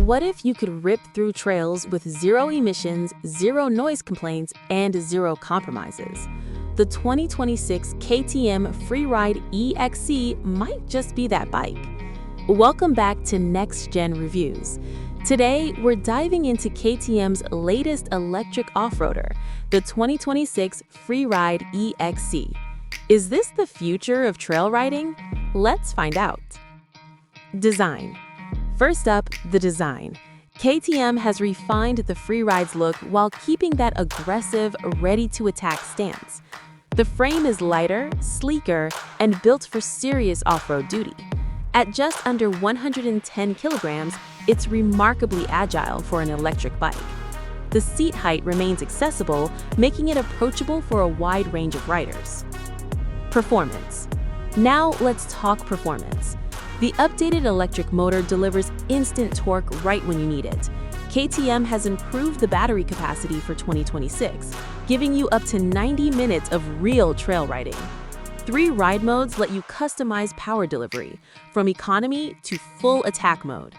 What if you could rip through trails with zero emissions, zero noise complaints, and zero compromises? The 2026 KTM Freeride E-XC might just be that bike. Welcome back to Next Gen Reviews. Today, we're diving into KTM's latest electric off-roader, the 2026 Freeride E-XC. Is this the future of trail riding? Let's find out. Design. First up, the design. KTM has refined the Freeride's look while keeping that aggressive, ready-to-attack stance. The frame is lighter, sleeker, and built for serious off-road duty. At just under 110 kilograms, it's remarkably agile for an electric bike. The seat height remains accessible, making it approachable for a wide range of riders. Performance. Now let's talk performance. The updated electric motor delivers instant torque right when you need it. KTM has improved the battery capacity for 2026, giving you up to 90 minutes of real trail riding. 3 ride modes let you customize power delivery, from economy to full attack mode.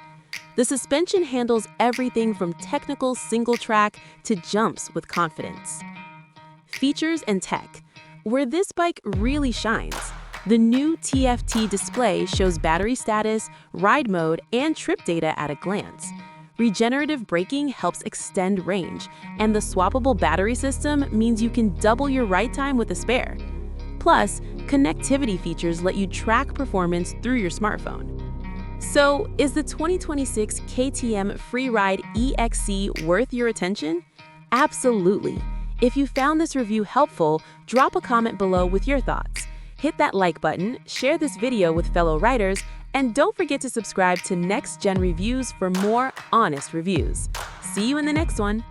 The suspension handles everything from technical single track to jumps with confidence. Features and tech. Where this bike really shines. The new TFT display shows battery status, ride mode, and trip data at a glance. Regenerative braking helps extend range, and the swappable battery system means you can double your ride time with a spare. Plus, connectivity features let you track performance through your smartphone. So, is the 2026 KTM Freeride E-XC worth your attention? Absolutely. If you found this review helpful, drop a comment below with your thoughts. Hit that like button, share this video with fellow riders, and don't forget to subscribe to Next Gen Reviews for more honest reviews. See you in the next one.